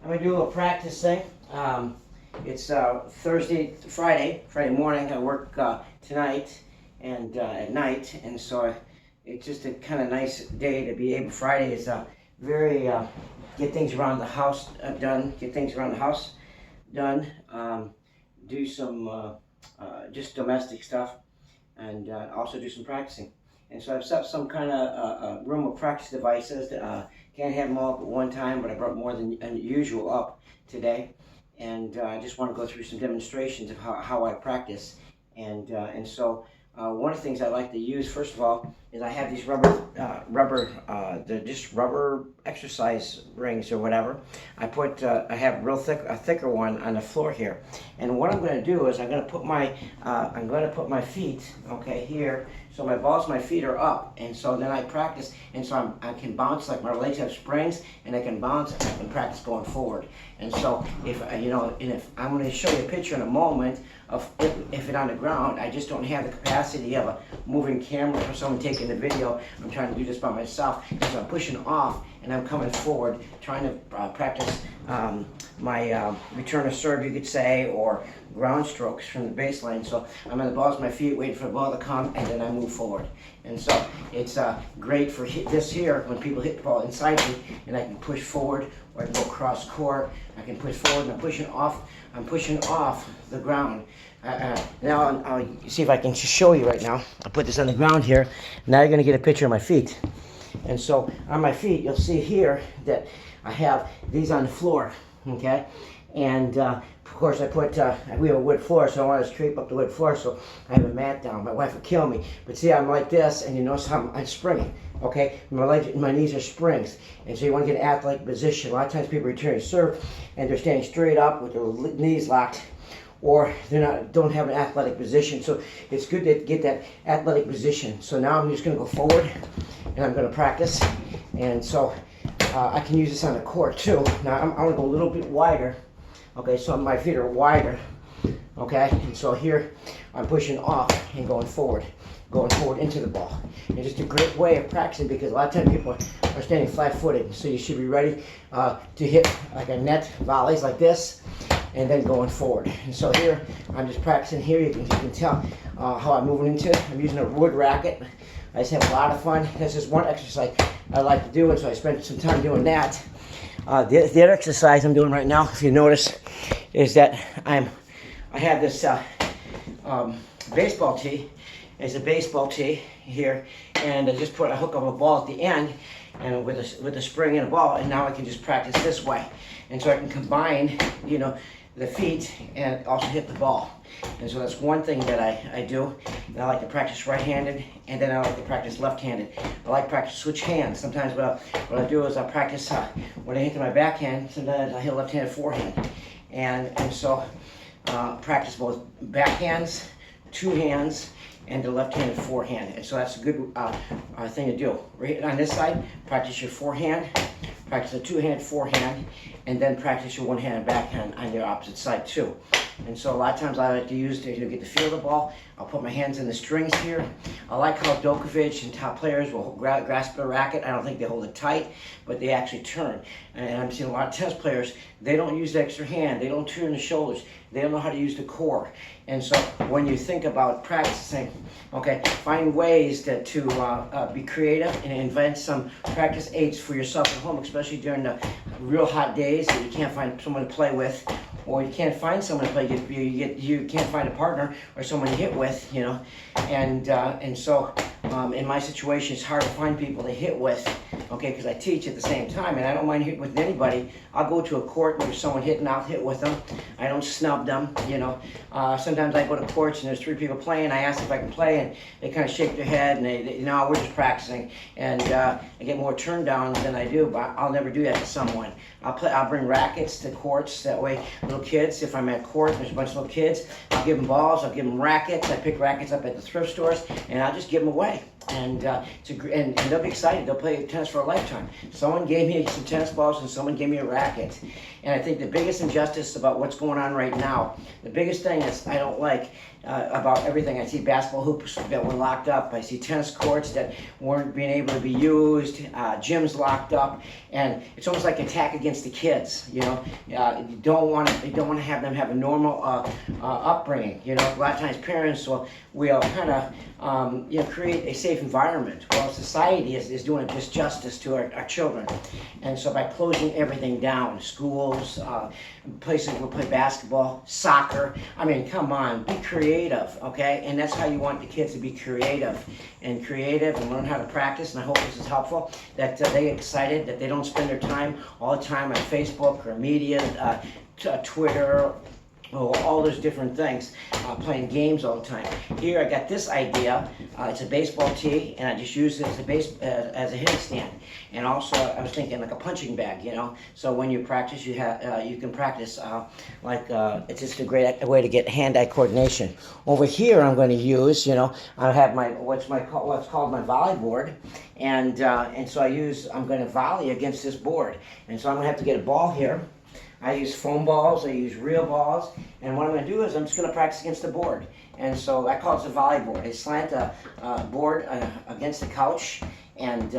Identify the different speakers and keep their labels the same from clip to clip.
Speaker 1: I'm gonna do a little practice thing. It's Friday morning. I work tonight and at night, and so it's just a kind of nice day to be able. Friday is very get things around the house done. Get things around the house done. Do some just domestic stuff, and also do some practicing. And so I've set up some kind of room of practice devices. Can't have them all up at one time, but I brought more than usual up today. And I just want to go through some demonstrations of how I practice. And so one of the things I like to use, first of all, is I have these they're just rubber exercise rings or whatever. I have a thicker one on the floor here. And what I'm going to do is I'm going to put my feet, okay, here. So my balls, my feet are up, and so then I practice, and so I can bounce, like my legs have springs, and I can bounce, and I can practice going forward. And so if I'm going to show you a picture in a moment of if it's on the ground, I just don't have the capacity of a moving camera or someone taking the video. I'm trying to do this by myself, and so I'm pushing off, and I'm coming forward, trying to practice my return of serve, you could say, or ground strokes from the baseline. So I'm on the balls of my feet, waiting for the ball to come, and then I move forward. And so it's great for this here when people hit the ball inside me, and I can push forward, or I can go cross court. I can push forward, and I'm pushing off the ground. Now I'll see if I can show you right now. I'll put this on the ground here. Now you're going to get a picture of my feet. And so on my feet, you'll see here that I have these on the floor, okay? And of course we have a wood floor, so I want to scrape up the wood floor, so I have a mat down. My wife would kill me. But see, I'm like this, and you notice how I'm springing, okay? My legs, my knees are springs. And so you want to get an athletic position. A lot of times people return to serve, and they're standing straight up with their knees locked, or don't have an athletic position. So it's good to get that athletic position. So now I'm just going to go forward, and I'm going to practice. And so I can use this on the court too. Now I'm going to go a little bit wider. Okay, so my feet are wider. Okay, and so here I'm pushing off and going forward into the ball. And just a great way of practicing, because a lot of times people are standing flat-footed. So you should be ready to hit like a net volleys like this, and then going forward. And so here, I'm just practicing here. You can tell how I'm moving into it. I'm using a wood racket. I just have a lot of fun. This is one exercise I like to do, and so I spent some time doing that. The other exercise I'm doing right now, if you notice, is that I have this baseball tee. It's a baseball tee here, and I just put a hook of a ball at the end, and with a spring and a ball, and now I can just practice this way. And so I can combine, the feet and also hit the ball. And so that's one thing that I do. And I like to practice right-handed, and then I like to practice left-handed. I like to practice switch hands. Sometimes what I do is I practice when I hit to my backhand, sometimes I hit left-handed forehand. And so practice both backhands, two hands, and the left-handed forehand. And so that's a good thing to do. Right on this side, practice your forehand, practice a two-hand forehand, and then practice your one-handed backhand on your opposite side too. And so a lot of times I like to use to get the feel of the ball. I'll put my hands in the strings here. I like how Djokovic and top players will grasp the racket. I don't think they hold it tight, but they actually turn. And I'm seeing a lot of tennis players, they don't use the extra hand. They don't turn the shoulders. They don't know how to use the core. And so when you think about practicing, okay, find ways to be creative and invent some practice aids for yourself at home, especially during the real hot days that you can't find someone to play with, or you can't find someone to play. You can't find a partner or someone to hit with, and so in my situation, it's hard to find people to hit with, okay, because I teach at the same time, and I don't mind hitting with anybody. I'll go to a court and there's someone hitting, I'll hit with them. I don't snub them, Sometimes I go to courts and there's three people playing. I ask if I can play, and they kind of shake their head, and they we're just practicing. And I get more turn downs than I do, but I'll never do that to someone. I'll bring rackets to courts. That way, little kids, if I'm at court, there's a bunch of little kids, I'll give them balls, I'll give them rackets. I pick rackets up at the thrift stores, and I'll just give them away. And they'll be excited. They'll play tennis for a lifetime. Someone gave me some tennis balls, and someone gave me a racket. And I think the biggest injustice about what's going on right now, the biggest thing is I don't like about everything. I see basketball hoops that were locked up. I see tennis courts that weren't being able to be used, gyms locked up, and it's almost like an attack against against the kids. You know, you don't want to have them have a normal upbringing. You know, a lot of times parents will kind of create a safe environment. Well, society is doing a disjustice to our children, and so by closing everything down, schools, places where we play basketball, soccer. I mean, come on, be creative, okay? And that's how you want the kids to be creative and learn how to practice. And I hope this is helpful, that they get excited, that they don't spend their time all the time on Facebook or media, Twitter, all those different things, playing games all the time. Here I got this idea. It's a baseball tee, and I just use it as a hitting stand. And also, I was thinking like a punching bag, you know. So when you practice, you can practice it's just a great way to get hand-eye coordination. Over here, I'm going to use, you know, I have what's called my volley board, and so I'm going to volley against this board, and so I'm going to have to get a ball here. I use foam balls, I use real balls, and what I'm going to do is I'm just going to practice against the board. And so I call it the volley board. I slant a board against the couch, and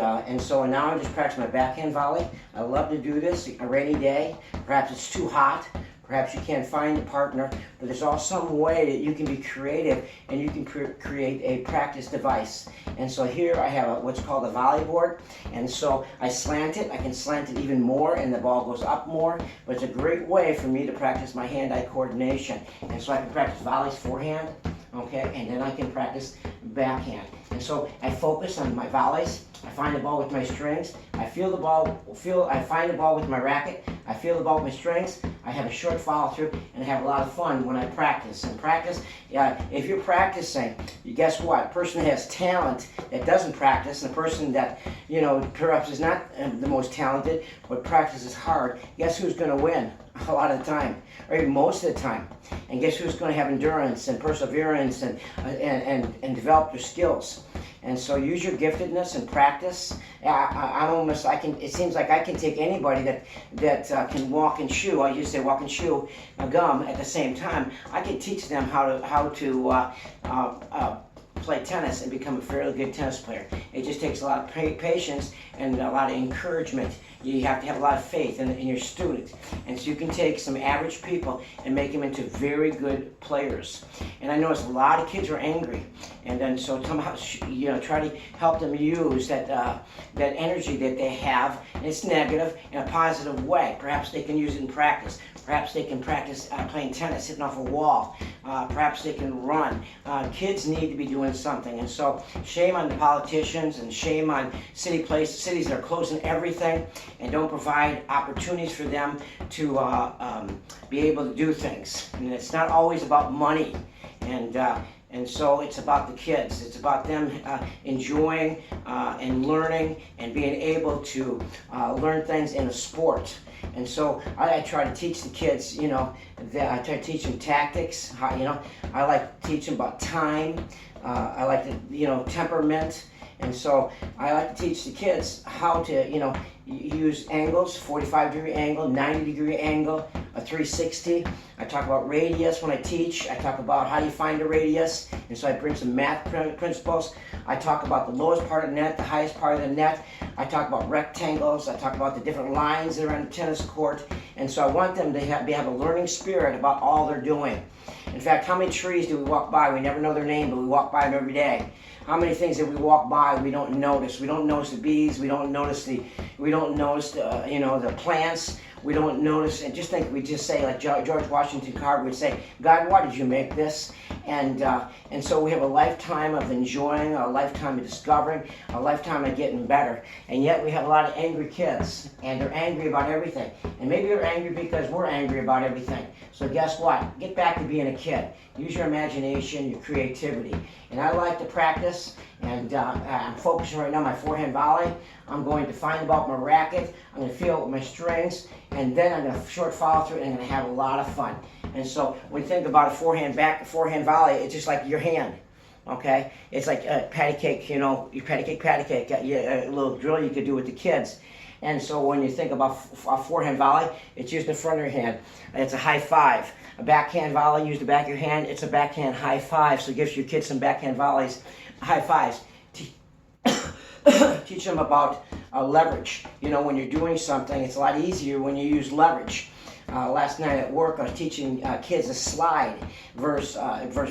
Speaker 1: so now I'm just practicing my backhand volley. I love to do this a rainy day. Perhaps it's too hot. Perhaps you can't find a partner, but there's also some way that you can be creative and you can create a practice device. And so here I have what's called a volley board, and so I slant it. I can slant it even more, and the ball goes up more, but it's a great way for me to practice my hand-eye coordination. And so I can practice volleys forehand, okay, and then I can practice backhand. And so I focus on my volleys. I find the ball with my strings. I find the ball with my racket. I feel the ball with my strings. I have a short follow through, and I have a lot of fun when I practice. And practice, if you're practicing, guess what? A person that has talent that doesn't practice, and a person that, you know, perhaps is not the most talented, but practices hard, guess who's going to win a lot of the time, or even most of the time? And guess who's going to have endurance and perseverance and develop their skills? And so use your giftedness and practice. It seems like I can take anybody that can walk and chew. I used to say walk and chew gum at the same time. I can teach them how to play tennis and become a fairly good tennis player. It just takes a lot of patience and a lot of encouragement. You have to have a lot of faith in your student. And so you can take some average people and make them into very good players. And I notice a lot of kids are angry. And then so somehow, try to help them use that energy that they have, and it's negative, in a positive way. Perhaps they can use it in practice. Perhaps they can practice playing tennis, hitting off a wall. Perhaps they can run. Kids need to be doing something. And so shame on the politicians and shame on cities that are closing everything and don't provide opportunities for them to be able to do things. And it's not always about money. And so it's about the kids. It's about them enjoying and learning and being able to learn things in a sport. And so I try to teach the kids, I try to teach them tactics. I like to teach them about time. I like to, temperament. And so I like to teach the kids how to, use angles, 45-degree angle, 90-degree angle, a 360. I talk about radius when I teach. I talk about how you find a radius. And so I bring some math principles. I talk about the lowest part of the net, the highest part of the net. I talk about rectangles. I talk about the different lines that are on the tennis court. And so I want them to have a learning spirit about all they're doing. In fact, how many trees do we walk by? We never know their name, but we walk by them every day. How many things that we walk by we don't notice? We don't notice the bees. We don't notice the plants. We don't notice, and we just say, like George Washington Carver would say, God, why did you make this? And so we have a lifetime of enjoying, a lifetime of discovering, a lifetime of getting better. And yet we have a lot of angry kids, and they're angry about everything. And maybe they're angry because we're angry about everything. So guess what? Get back to being a kid. Use your imagination, your creativity. And I like to practice, and I'm focusing right now on my forehand volley. I'm going to find the ball with my racket. I'm going to feel it with my strings, and then I'm going to short follow through, and I'm going to have a lot of fun. And so when you think about a forehand volley, it's just like your hand. Okay, it's like patty cake. Your patty cake. A little drill you could do with the kids. And so when you think about a forehand volley, it's used in front of your hand. It's a high five. A backhand volley, use the back of your hand. It's a backhand high five. So it gives your kids some backhand volleys, high fives. Teach them about leverage. You know, when you're doing something, it's a lot easier when you use leverage. Last night at work, I was teaching kids a slide versus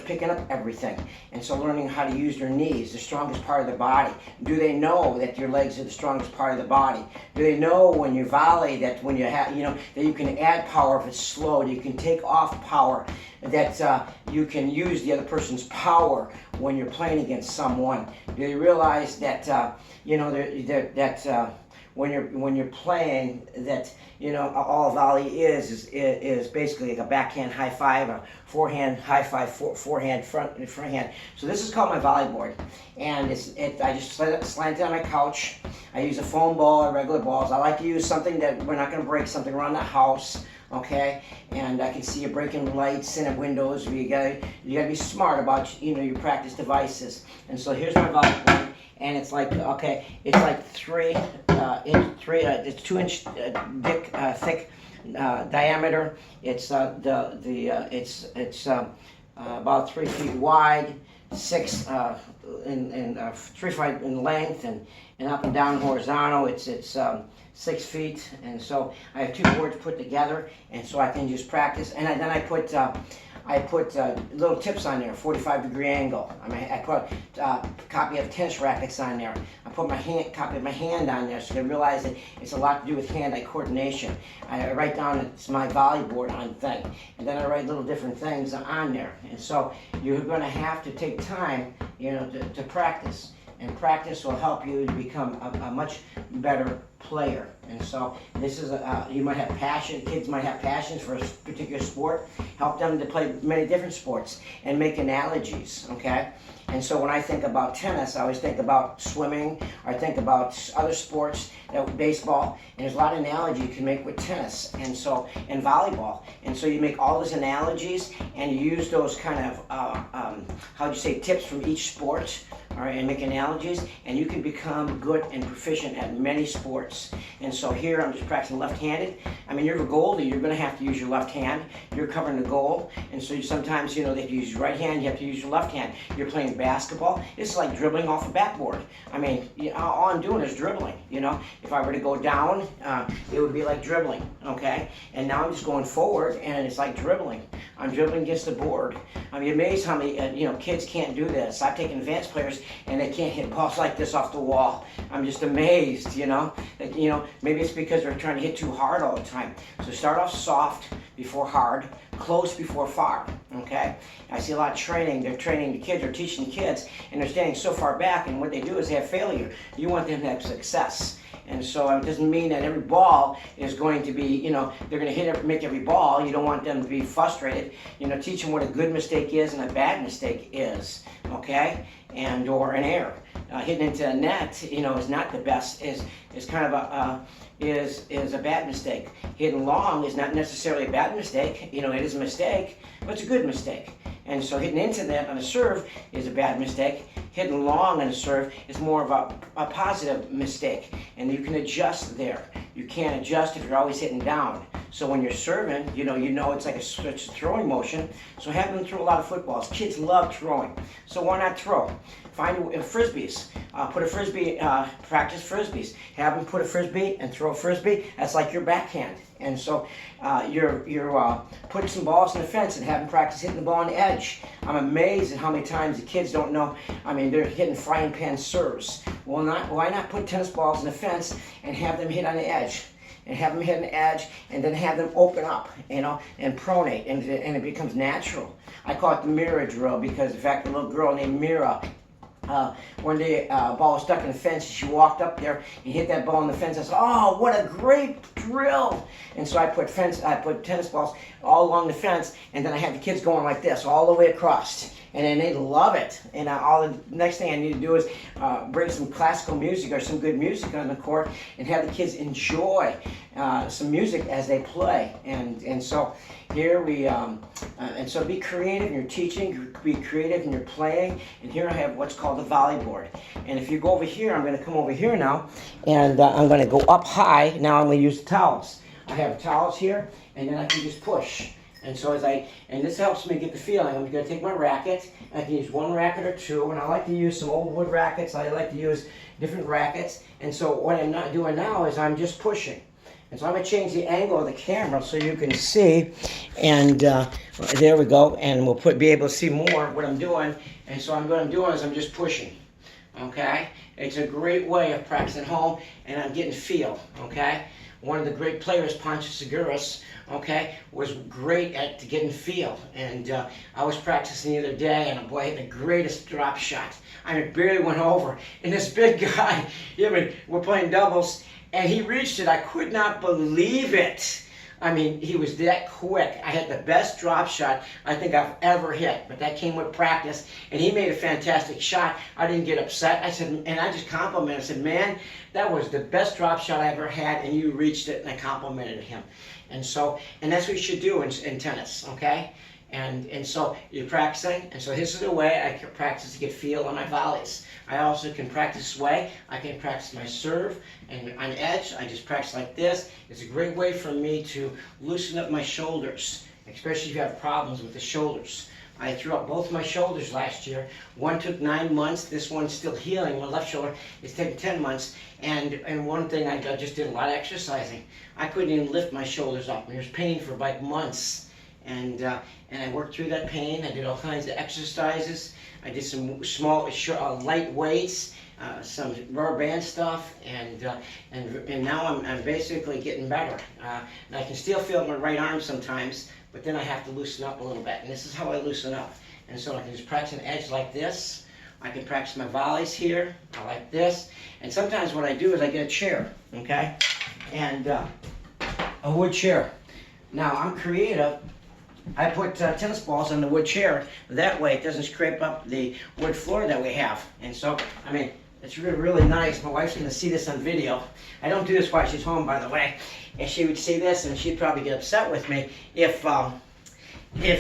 Speaker 1: picking up everything. And so learning how to use their knees, the strongest part of the body. Do they know that your legs are the strongest part of the body? Do they know when you volley that when you have, you know, that you can add power if it's slow, that you can take off power, that you can use the other person's power when you're playing against someone? Do they realize that, you know, that when you're playing, that, you know, all a volley is basically like a backhand high five, a forehand high five, forehand front hand. So this is called my volley board, and I just slant it on my couch. I use a foam ball or regular balls. I like to use something that we're not going to break, something around the house. Okay, and I can see you breaking lights and windows. You gotta be smart about, you know, your practice devices. And so here's my volley board. And it's like, okay, it's like it's 2 inch thick diameter. It's about 3 feet wide, 3 feet in length, and up and down horizontal. It's 6 feet, and so I have 2 boards put together, and so I can just practice. And then I put little tips on there, 45-degree angle. I put a copy of tennis rackets on there. I put copy of my hand on there, so they realize that it's a lot to do with hand-eye coordination. I write down it's my volley board on thing, and then I write little different things on there. And so you're going to have to take time, you know, to practice. And practice will help you to become a much better player. And so this is you might have passion. Kids might have passions for a particular sport. Help them to play many different sports and make analogies. Okay. And so when I think about tennis, I always think about swimming, or I think about other sports, baseball, and there's a lot of analogy you can make with tennis, and volleyball. And so you make all those analogies, and you use those kind of, tips from each sport, all right, and make analogies, and you can become good and proficient at many sports. And so here I'm just practicing left-handed. I mean, you're a goalie, you're going to have to use your left hand. You're covering the goal, and so sometimes, you know, they have to use your right hand, you have to use your left hand. You're playing basketball. It's like dribbling off a backboard. I mean, all I'm doing is dribbling, you know. If I were to go down, it would be like dribbling, okay? And now I'm just going forward, and it's like dribbling. I'm dribbling against the board. I'm amazed how many, kids can't do this. I've taken advanced players, and they can't hit balls like this off the wall. I'm just amazed, you know. That, you know, maybe it's because they're trying to hit too hard all the time. So start off soft before hard, close before far, okay? I see a lot of training. They're training the kids, or teaching the kids, and they're standing so far back, and what they do is they have failure. You want them to have success. And so it doesn't mean that every ball is going to be, you know, they're going to make every ball. You don't want them to be frustrated. You know, teach them what a good mistake is and a bad mistake is, okay? Or an error. Hitting into a net, you know, is not the best. Is kind of a bad mistake. Hitting long is not necessarily a bad mistake. You know, it is a mistake, but it's a good mistake. And so hitting into that on a serve is a bad mistake. Hitting long on a serve is more of a positive mistake, and you can adjust there. You can't adjust if you're always hitting down. So when you're serving, you know it's like a throwing motion. So have them throw a lot of footballs. Kids love throwing, so why not throw? Find frisbees. Put a frisbee. Practice frisbees. Have them put a frisbee and throw a frisbee. That's like your backhand. And so you're putting some balls in the fence and have them practice hitting the ball on the edge. I'm amazed at how many times the kids don't know. I mean, they're hitting frying pan serves. Well, why not put tennis balls in the fence and have them hit on the edge? And have them hit on the edge, and then have them open up, you know, and pronate, and it becomes natural. I call it the mirror drill, because in fact, a little girl named Mira, one day a ball was stuck in the fence, and she walked up there and hit that ball in the fence. I said, "Oh, what a great drill!" And so I put tennis balls all along the fence, and then I had the kids going like this all the way across. And then they love it. And all the next thing I need to do is bring some classical music or some good music on the court, and have the kids enjoy some music as they play. And so here and so be creative in your teaching, be creative in your playing. And here I have what's called the volley board. And if you go over here, I'm going to come over here now, and I'm going to go up high. Now I'm going to use the towels. I have towels here, and then I can just push. And so and this helps me get the feeling. I'm going to take my racket. I can use one racket or two, and I like to use some old wood rackets. I like to use different rackets. And so what I'm not doing now is I'm just pushing. And so I'm going to change the angle of the camera so you can see. And there we go. And we'll be able to see more what I'm doing. And so what I'm doing is I'm just pushing. Okay? It's a great way of practicing home, and I'm getting feel. Okay? One of the great players, Pancho Seguros, okay, was great at getting feel. And I was practicing the other day, and boy, I hit the greatest drop shot. I mean, it barely went over. And this big guy, we're playing doubles, and he reached it. I could not believe it. I mean, he was that quick. I had the best drop shot I think I've ever hit, but that came with practice, and he made a fantastic shot. I didn't get upset. I said, and I just complimented. I said, man, that was the best drop shot I ever had, and you reached it, and I complimented him. And that's what you should do in tennis, okay? And so you're practicing, and so this is the way I can practice to get feel on my volleys. I also can practice this way. I can practice my serve, and on edge, I just practice like this. It's a great way for me to loosen up my shoulders, especially if you have problems with the shoulders. I threw out both my shoulders last year. One took 9 months. This one's still healing. My left shoulder is taking 10 months. And one thing I just did a lot of exercising. I couldn't even lift my shoulders up. There was pain for like months. And I worked through that pain. I did all kinds of exercises. I did some small, light weights, some rubber band stuff, and now I'm basically getting better. And I can still feel my right arm sometimes, but then I have to loosen up a little bit. And this is how I loosen up. And so I can just practice an edge like this. I can practice my volleys here. I like this. And sometimes what I do is I get a chair, okay, and a wood chair. Now I'm creative. I put tennis balls on the wood chair. That way it doesn't scrape up the wood floor that we have. And so, I mean, it's really, really nice. My wife's going to see this on video. I don't do this while she's home, by the way. And she would see this, and she'd probably get upset with me if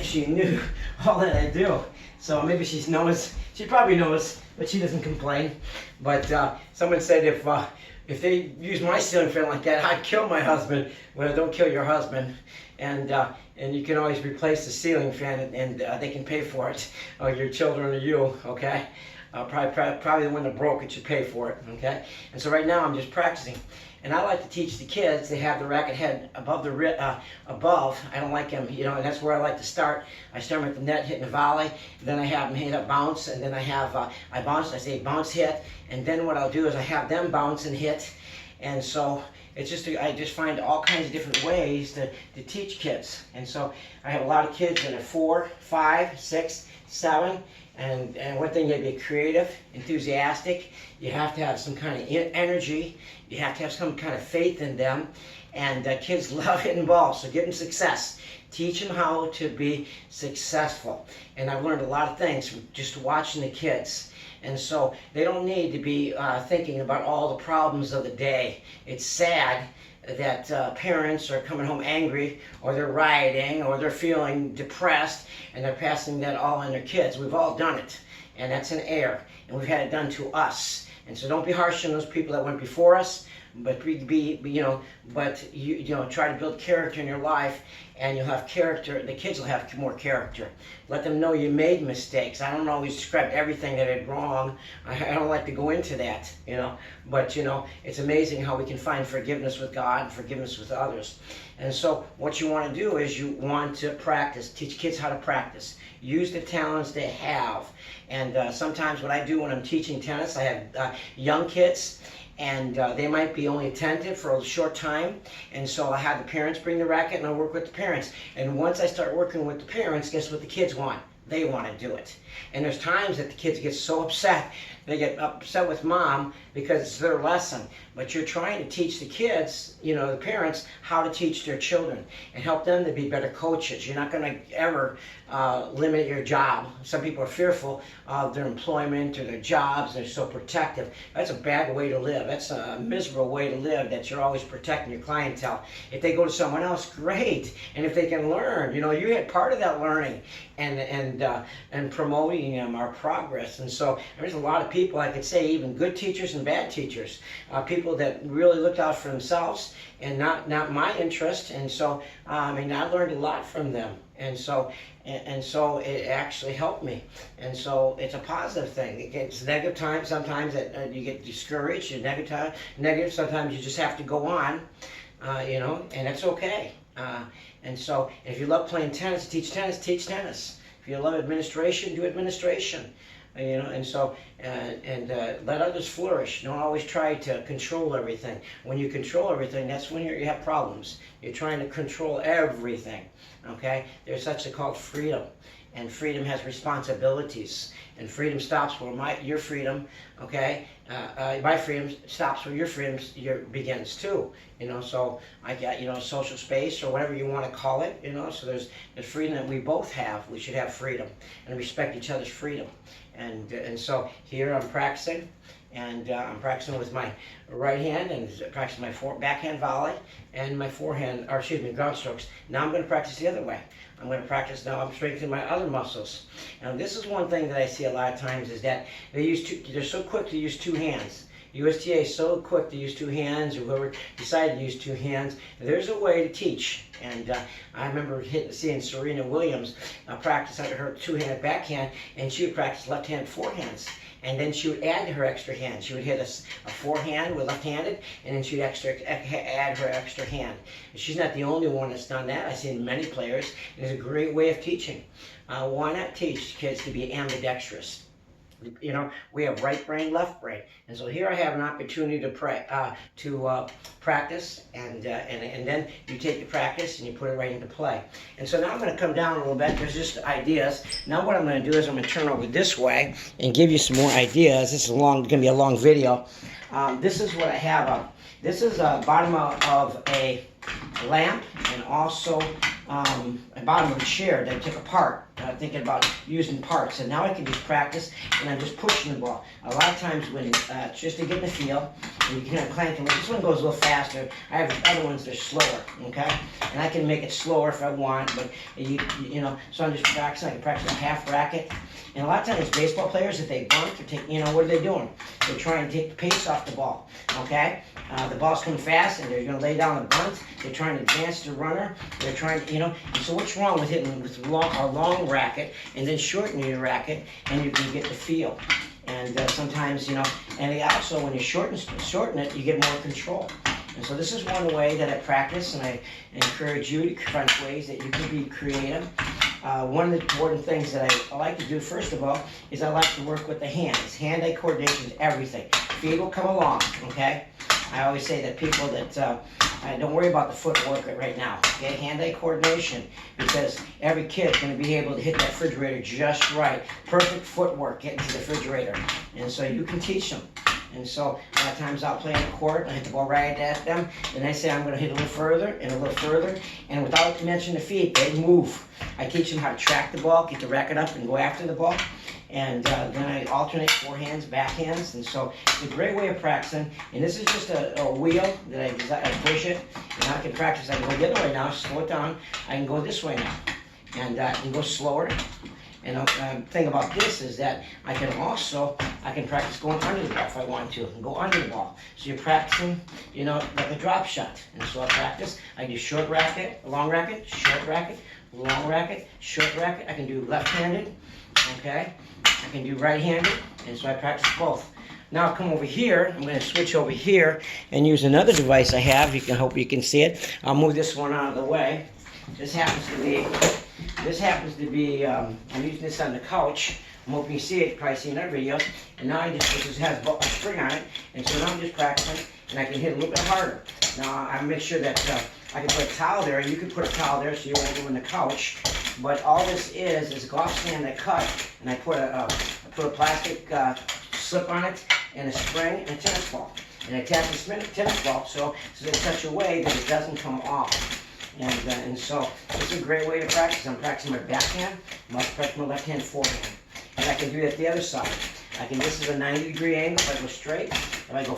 Speaker 1: she knew all that I do. So maybe she probably knows, but she doesn't complain. But someone said if they use my ceiling fan like that, I'd kill my husband. Well, don't kill your husband. And you can always replace the ceiling fan, and they can pay for it, or your children or you, okay? Probably the one that broke it should pay for it, okay? And so right now I'm just practicing. And I like to teach the kids, they have the racket head above above. I don't like them, and that's where I like to start. I start them at the net, hitting the volley, then I have them hit a bounce, and then I say bounce hit, and then what I'll do is I have them bounce and hit. And so I just find all kinds of different ways to teach kids. And so I have a lot of kids that are 4, 5, 6, 7. And one thing, you have to be creative, enthusiastic. You have to have some kind of energy. You have to have some kind of faith in them. And kids love hitting balls, so give them success. Teach them how to be successful. And I've learned a lot of things from just watching the kids. And so they don't need to be thinking about all the problems of the day. It's sad that parents are coming home angry, or they're rioting, or they're feeling depressed, and they're passing that all on their kids. We've all done it, and that's an error, and we've had it done to us. And so don't be harsh on those people that went before us, but try to build character in your life, and you'll have character. The kids will have more character. Let them know you made mistakes. I don't always describe everything that I did wrong. I don't like to go into that, but it's amazing how we can find forgiveness with God and forgiveness with others. And so what you want to do is you want to practice. Teach kids how to practice. Use the talents they have. And sometimes what I do when I'm teaching tennis, I have young kids, and they might be only attentive for a short time, and so I have the parents bring the racket, and I work with the parents. And once I start working with the parents, guess what the kids want? They want to do it. And there's times that the kids get so upset, they get upset with mom because it's their lesson. But you're trying to teach the kids, the parents, how to teach their children and help them to be better coaches. You're not going to ever limit your job. Some people are fearful of their employment or their jobs. They're so protective. That's a bad way to live. That's a miserable way to live, that you're always protecting your clientele. If they go to someone else, great. And if they can learn, you had part of that learning and promoting our progress. And so there's a lot of people, I could say, even good teachers and bad teachers. People people that really looked out for themselves and not my interest. And so, I learned a lot from them. And so it actually helped me. And so it's a positive thing. It gets negative times sometimes that you get discouraged. And negative sometimes you just have to go on, and it's okay. And so if you love playing tennis, teach tennis. If you love administration, do administration. And so let others flourish. Don't always try to control everything. When you control everything, that's when you have problems. You're trying to control everything. Okay? There's such a called freedom, and freedom has responsibilities. And freedom stops where your freedom, okay? My freedom stops where your freedom begins too. So I got social space or whatever you want to call it. So there's freedom that we both have. We should have freedom and respect each other's freedom. And so here I'm practicing, and I'm practicing with my right hand and practicing my backhand volley and my ground strokes. Now I'm going to practice the other way. I'm going to practice now. I'm strengthening my other muscles. And this is one thing that I see a lot of times is that they're so quick to use two hands. USTA is so quick to use two hands, or whoever decided to use two hands. There's a way to teach. And I remember seeing Serena Williams practice under her two-handed backhand, and she would practice left-hand forehands. And then she would add to her extra hand. She would hit a forehand with left-handed, and then she'd add her extra hand. And she's not the only one that's done that. I've seen many players. It's a great way of teaching. Why not teach kids to be ambidextrous? We have right brain, left brain, and so here I have an opportunity to practice, and then you take the practice and you put it right into play. And so now I'm going to come down a little bit. There's just ideas. Now what I'm going to do is I'm going to turn over this way and give you some more ideas. This is going to be a long video. This is what I have. This is a bottom of a lamp, and also a bottom of a chair that I took apart, thinking about using parts. And now I can just practice, and I'm just pushing the ball. A lot of times when, just to get in the feel, and you can clank it. This one goes a little faster. I have other ones that are slower, okay? And I can make it slower if I want, but so I'm just practicing. I can practice a half racket. And a lot of times baseball players, if they bunt or what are they doing? They're trying to take the pace off the ball, okay? The ball's coming fast, and they're going to lay down the bunt. They're trying to advance the runner. They're trying to, and so what's wrong with hitting with a long racket and then shortening your racket, and you can get the feel. And sometimes, and also when you shorten it, you get more control. And so this is one way that I practice, and I encourage you to find ways that you can be creative. One of the important things that I like to do, first of all, is I like to work with the hands. Hand-eye coordination is everything. Feet will come along, okay? I always say that people that don't worry about the footwork right now. Okay, hand-eye coordination, because every kid's going to be able to hit that refrigerator just right. Perfect footwork getting to the refrigerator, and so you can teach them. And so a lot of times I'll play in the court, and I hit the ball right at them, and I say I'm going to hit a little further and a little further, and without mentioning the feet, they move. I teach them how to track the ball, get the racket up, and go after the ball. And then I alternate forehands, backhands, and so it's a great way of practicing. And this is just a wheel that I push it, and I can practice. I can go the other way now, slow it down. I can go this way now, and I can go slower. And the thing about this is that I can practice going under the ball if I want to, and go under the ball. So you're practicing, like a drop shot. And so I practice. I do short racket, long racket, short racket, long racket, short racket. I can do left-handed, okay? I can do right-handed, and so I practice both. Now I'll come over here. I'm going to switch over here and use another device I have. Hope you can see it. I'll move this one out of the way. This happens to be, I'm using this on the couch. I'm hoping you see it. You've probably seen other videos. And now this just has a spring on it, and so now I'm just practicing, and I can hit a little bit harder. Now I make sure that I can put a towel there. You can put a towel there so you won't go in the couch. But all this is a golf stand I cut, and I put a plastic slip on it, and a spring, and a tennis ball. And I attach the tennis ball so in such a way that it doesn't come off. And so it's a great way to practice. I'm practicing my backhand. I must practice my left hand forehand. And I can do that the other side. This is a 90-degree angle if I go straight. If I go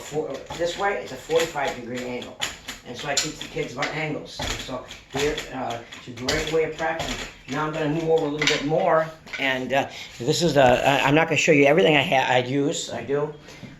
Speaker 1: this way, it's a 45-degree angle. And so I teach the kids about angles. And so here, it's a great way of practicing. Now I'm going to move over a little bit more. And this is I'm not going to show you everything I do,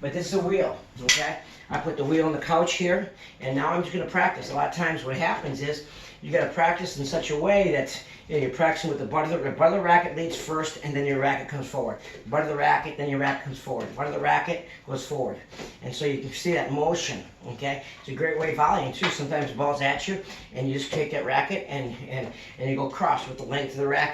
Speaker 1: but this is a wheel, okay? I put the wheel on the couch here, and now I'm just going to practice. A lot of times what happens is you got to practice in such a way that you're practicing with the butt of the racket leads first, and then your racket comes forward. Butt of the racket, then your racket comes forward. Butt of the racket goes forward. And so you can see that motion, okay? It's a great way of volleying too. Sometimes the ball's at you, and you just take that racket and you go cross with the length of the racket.